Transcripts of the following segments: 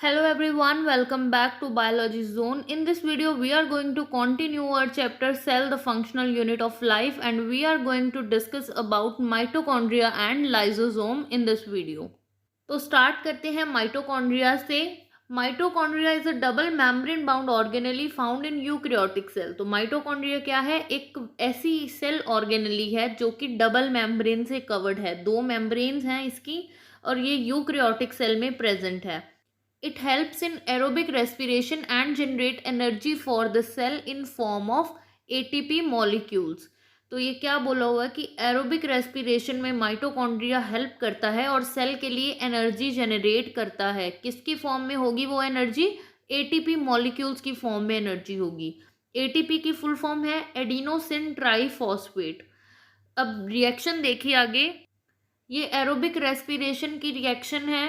Hello everyone, welcome back to Biology Zone. In this video, we are going to continue our chapter Cell, the functional unit of life, and we are going to discuss about mitochondria and lysosome in this video. तो start करते हैं mitochondria से। Mitochondria is a double membrane bound organelle found in eukaryotic cell. तो mitochondria क्या है? एक ऐसी cell organelle है जो कि डबल मेम्ब्रेन से कवर्ड है, दो मेम्ब्रेन्स हैं इसकी, और ये यूकैरियोटिक सेल में प्रेजेंट है। It helps in aerobic respiration and generate energy for the cell in form of ATP molecules। तो ये क्या बोला हुआ है कि एरोबिक रेस्पिरेशन में माइटोकॉन्ड्रिया हेल्प करता है और सेल के लिए एनर्जी जनरेट करता है। किसकी फॉर्म में होगी वो एनर्जी? एटीपी मॉलिक्यूल्स की फॉर्म में एनर्जी होगी। एटीपी की फुल फॉर्म है एडिनोसिन ट्राईफॉस्फेट। अब रिएक्शन देखिए आगे। ये एरोबिक रेस्पिरेशन की रिएक्शन है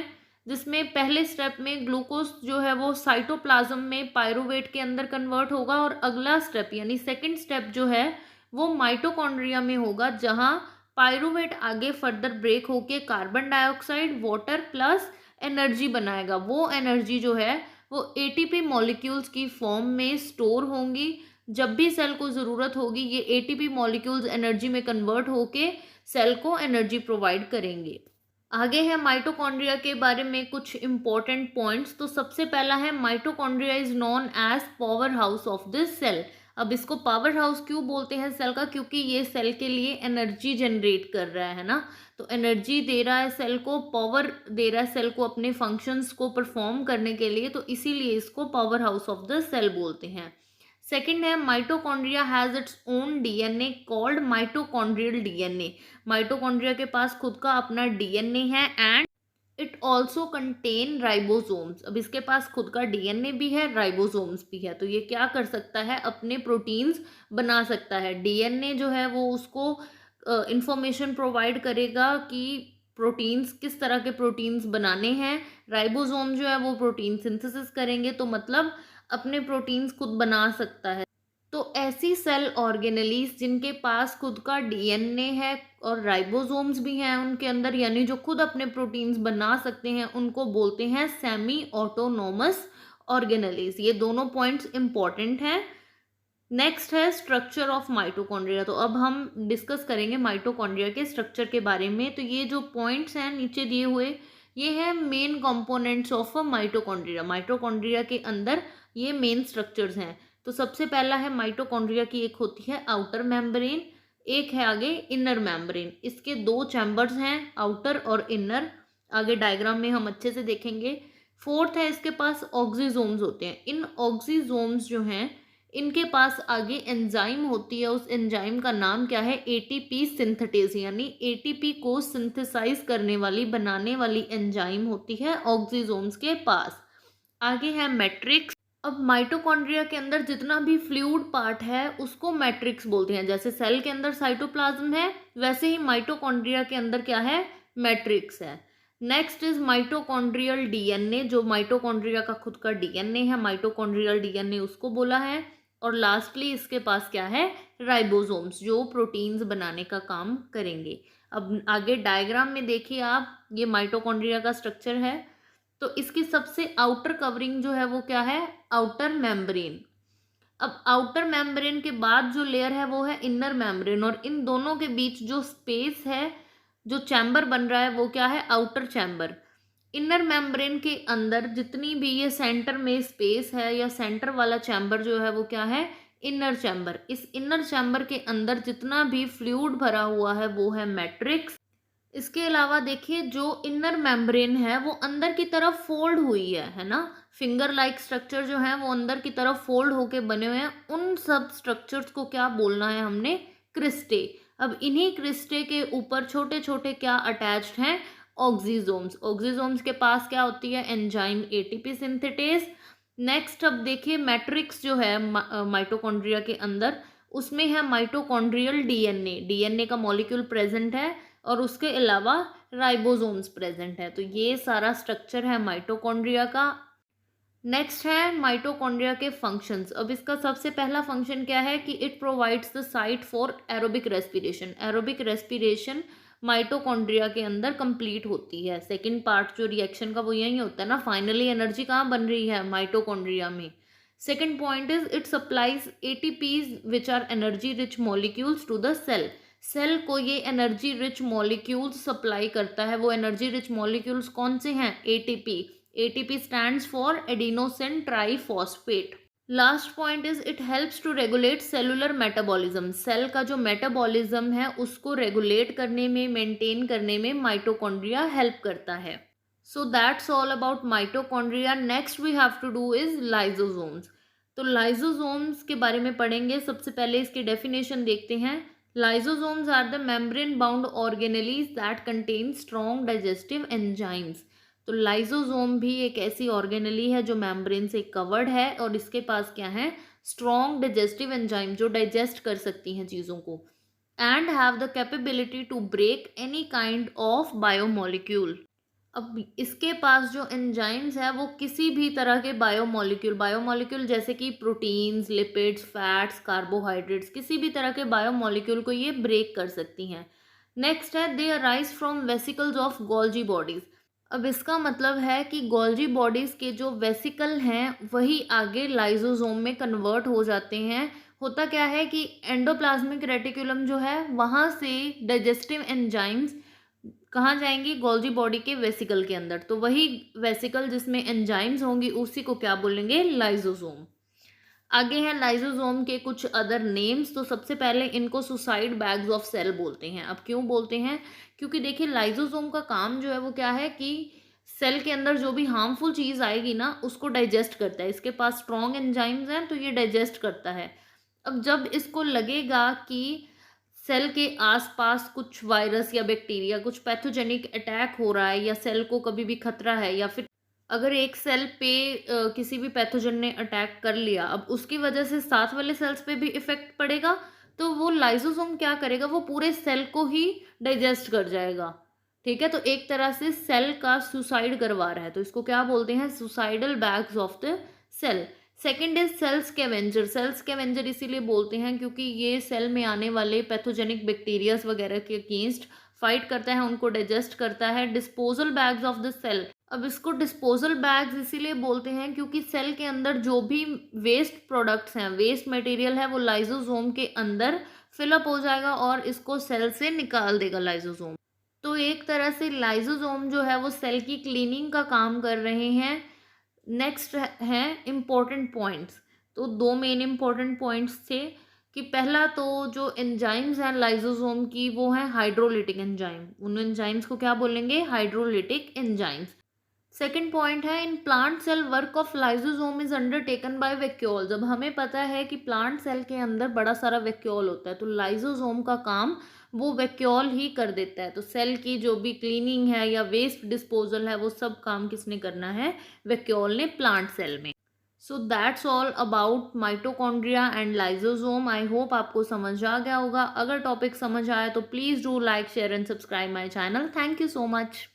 जिसमें पहले स्टेप में ग्लूकोज जो है वो साइटोप्लाज्म में पायरुवेट के अंदर कन्वर्ट होगा, और अगला स्टेप यानी सेकंड स्टेप जो है वो माइटोकॉन्ड्रिया में होगा, जहां पायरुवेट आगे फर्दर ब्रेक होके carbon dioxide, water plus energy बनाएगा। वो एनर्जी जो है वो एटीपी मॉलिक्यूल्स की फॉर्म में स्टोर होंगी। जब भी सेल को ज़रूरत होगी ये एटीपी मॉलिक्यूल्स एनर्जी में कन्वर्ट होके सेल को एनर्जी प्रोवाइड करेंगे। आगे है माइटोकॉन्ड्रिया के बारे में कुछ इंपॉर्टेंट पॉइंट्स। तो सबसे पहला है mitochondria is known as power house of this cell. अब इसको पावर हाउस क्यों बोलते हैं सेल का? क्योंकि ये सेल के लिए एनर्जी जनरेट कर रहा है ना, तो एनर्जी दे रहा है सेल को, पावर दे रहा है सेल को अपने फंक्शंस को परफॉर्म करने के लिए, तो इसीलिए इसको power house of the cell बोलते हैं। सेकेंड है mitochondria has its own DNA called mitochondrial DNA. Mitochondria के पास खुद का अपना डीएनए है and it also contain ribosomes. अब इसके पास खुद का डीएनए भी है, राइबोसोम्स भी है, तो ये क्या कर सकता है? अपने प्रोटीन्स बना सकता है। डीएनए जो है वो उसको इंफॉर्मेशन प्रोवाइड करेगा कि प्रोटीन्स किस तरह के प्रोटीन्स बनाने हैं। राइबोसोम जो है वो प्रोटीन सिंथेसिस करेंगे, तो मतलब अपने प्रोटीन्स खुद बना सकता है। तो ऐसी सेल ऑर्गेनेलीज जिनके पास खुद का डीएनए है और राइबोसोम्स भी हैं उनके अंदर, यानी जो खुद अपने प्रोटीन्स बना सकते हैं, उनको बोलते हैं सेमी ऑटोनोमस ऑर्गेनेलीज। ये दोनों पॉइंट्स इंपॉर्टेंट हैं। नेक्स्ट है स्ट्रक्चर ऑफ माइटोकॉन्ड्रिया। तो अब हम डिस्कस करेंगे माइटोकॉन्ड्रिया के स्ट्रक्चर के बारे में। तो ये जो पॉइंट्स हैं नीचे दिए हुए, ये है main components of mitochondria. Mitochondria के अंदर ये मेन स्ट्रक्चर्स हैं। तो सबसे पहला है माइटोकॉन्ड्रिया की एक होती है आउटर मेम्ब्रेन, एक है आगे इनर मेम्ब्रेन। इसके दो चैम्बर्स हैं, आउटर और इनर। आगे डायग्राम में हम अच्छे से देखेंगे। फोर्थ है इसके पास ऑक्सीजोम्स होते हैं। इन ऑक्सीजोम्स जो हैं इनके पास आगे एंजाइम होती है, उस एंजाइम का नाम क्या है? एटीपी सिंथेटेज, यानी एटीपी को सिंथेसाइज करने वाली, बनाने वाली एंजाइम होती है ऑक्सीजोम्स के पास। आगे है मैट्रिक्स। अब माइटोकॉन्ड्रिया के अंदर जितना भी फ्लूइड पार्ट है उसको मैट्रिक्स बोलते हैं। जैसे सेल के अंदर साइटोप्लाज्म है, वैसे ही माइटोकॉन्ड्रिया के अंदर क्या है? मैट्रिक्स है। Next is mitochondrial DNA. जो माइटोकॉन्ड्रिया का खुद का डीएनए है, माइटोकॉन्ड्रियल डीएनए उसको बोला है। और लास्टली इसके पास क्या है? राइबोसोम्स, जो प्रोटीन्स बनाने का काम करेंगे। अब आगे डायग्राम में देखिए आप, ये माइटोकॉन्ड्रिया का स्ट्रक्चर है। तो इसकी सबसे आउटर कवरिंग जो है वो क्या है? Outer membrane. अब आउटर मेम्ब्रेन के बाद जो लेयर है वो है इनर मेम्ब्रेन, और इन दोनों के बीच जो स्पेस है, जो चैम्बर बन रहा है, वो क्या है? Outer chamber. इनर मेम्ब्रेन के अंदर जितनी भी ये सेंटर में स्पेस है या सेंटर वाला चैम्बर जो है वो क्या है? Inner chamber. इस इनर चैम्बर के अंदर जितना भी फ्लूइड भरा हुआ है वो है मैट्रिक्स। इसके अलावा देखिए जो इनर मेम्ब्रेन है वो अंदर की तरफ फोल्ड हुई है ना, फिंगर लाइक स्ट्रक्चर जो है वो अंदर की तरफ फोल्ड होके बने हुए हैं। उन सब स्ट्रक्चर्स को क्या बोलना है हमने? क्रिस्टे। अब इन्हीं क्रिस्टे के ऊपर छोटे छोटे क्या अटैच्ड हैं? ऑक्सीजोम्स। ऑक्सीजोम्स के पास क्या होती है? Enzyme ATP synthetase. नेक्स्ट अब देखिए मैट्रिक्स जो है माइटोकॉन्ड्रिया के अंदर, उसमें है माइटोकॉन्ड्रियल डीएनए। डीएनए का मॉलिक्यूल प्रेजेंट है और उसके अलावा राइबोसोम्स प्रेजेंट है। तो ये सारा स्ट्रक्चर है माइटोकॉन्ड्रिया का। नेक्स्ट है माइटोकॉन्ड्रिया के फंक्शंस। अब इसका सबसे पहला फंक्शन क्या है कि it provides the site for aerobic respiration. Aerobic respiration mitochondria के अंदर कंप्लीट होती है। सेकंड पार्ट जो रिएक्शन का वो यही होता है ना, फाइनली एनर्जी कहाँ बन रही है, माइटोकॉन्ड्रिया में। Second point is it supplies ATPs which are energy rich molecules to the cell. Cell को ये एनर्जी रिच मॉलिक्यूल्स सप्लाई करता है। वो एनर्जी रिच मॉलिक्यूल्स कौन से हैं, ATP. ATP stands for adenosine triphosphate. Last point is it helps to regulate cellular metabolism. Cell का जो मेटाबॉलिज्म है उसको रेगुलेट करने में, मेंटेन करने में माइटोकॉन्ड्रिया हेल्प करता है। So that's all about mitochondria. Next we have to do is lysosomes. तो लाइजोसोम्स के बारे में पढ़ेंगे। सबसे पहले इसकी डेफिनेशन देखते हैं। Lysosomes are the membrane bound organelles that contain strong digestive enzymes. तो लाइजोसोम भी एक ऐसी ऑर्गेनेली है जो मेम्ब्रेन से कवर्ड है और इसके पास क्या है, स्ट्रॉन्ग डाइजेस्टिव एंजाइम जो डाइजेस्ट कर सकती हैं चीज़ों को, and have the capability to break any kind of biomolecule. अब इसके पास जो एंजाइम्स है वो किसी भी तरह के बायोमोलिक्यूल जैसे कि प्रोटीन्स, लिपिड्स, फैट्स, कार्बोहाइड्रेट्स, किसी भी तरह के बायोमोलिक्यूल को ये ब्रेक कर सकती हैं। नेक्स्ट है दे arise from vesicles of Golgi bodies. अब इसका मतलब है कि गोल्जी बॉडीज के जो वेसिकल हैं वही आगे लाइजोसोम में कन्वर्ट हो जाते हैं। होता क्या है कि एंडोप्लाज्मिक रेटिकुलम जो है वहाँ से डाइजेस्टिव एंजाइम्स कहाँ जाएंगी, गोल्जी बॉडी के वेसिकल के अंदर। तो वही वेसिकल जिसमें एंजाइम्स होंगी उसी को क्या बोलेंगे, लाइजोसोम। आगे हैं लाइजोसोम के कुछ अदर नेम्स। तो सबसे पहले इनको सुसाइड बैग्स ऑफ सेल बोलते हैं। अब क्यों बोलते हैं, क्योंकि देखिए लाइजोसोम का काम जो है वो क्या है कि सेल के अंदर जो भी हार्मफुल चीज़ आएगी ना उसको डाइजेस्ट करता है। इसके पास स्ट्रॉन्ग एंजाइम्स हैं तो ये डाइजेस्ट करता है। अब जब इसको लगेगा कि सेल के आसपास कुछ वायरस या बैक्टीरिया, कुछ पैथोजेनिक अटैक हो रहा है या सेल को कभी भी खतरा है, या फिर अगर एक सेल पे किसी भी पैथोजन ने अटैक कर लिया, अब उसकी वजह से साथ वाले सेल्स पे भी इफेक्ट पड़ेगा, तो वो लाइजोसोम क्या करेगा, वो पूरे सेल को ही डाइजेस्ट कर जाएगा। ठीक है, तो एक तरह से सेल का सुसाइड करवा रहा है, तो इसको क्या बोलते हैं, suicidal bags of the cell. Second is cell scavenger. Cell scavenger इसीलिए बोलते हैं क्योंकि ये सेल में आने वाले पैथोजेनिक बैक्टीरियाज वगैरह के अगेंस्ट फाइट करता है, उनको डाइजेस्ट करता है। Disposal bags of the cell. अब इसको डिस्पोजल बैग्स इसीलिए बोलते हैं क्योंकि सेल के अंदर जो भी वेस्ट प्रोडक्ट्स हैं, वेस्ट मटेरियल है, वो लाइजोसोम के अंदर फिलअप हो जाएगा और इसको सेल से निकाल देगा लाइजोसोम। तो एक तरह से लाइजोसोम जो है वो सेल की क्लीनिंग का काम कर रहे हैं। नेक्स्ट है इम्पोर्टेंट पॉइंट्स। तो दो मेन इम्पोर्टेंट पॉइंट्स थे कि पहला तो जो एंजाइम्स हैं लाइजोसोम की वो है हाइड्रोलिटिक एंजाइम। उन एंजाइम्स को क्या बोलेंगे, हाइड्रोलिटिक एंजाइम्स। सेकेंड पॉइंट है in plant cell work of lysosome is undertaken by vacuoles. अब हमें पता है कि प्लांट सेल के अंदर बड़ा सारा वैक्यूल होता है, तो लाइजोसोम का काम वो वैक्यूल ही कर देता है। तो सेल की जो भी क्लीनिंग है या वेस्ट डिस्पोजल है वो सब काम किसने करना है, वैक्यूल ने, प्लांट सेल में। सो that's all about mitochondria and lysosome. I hope आपको समझ आ गया होगा। अगर टॉपिक समझ आया तो please do like, share and subscribe my channel. Thank you so much.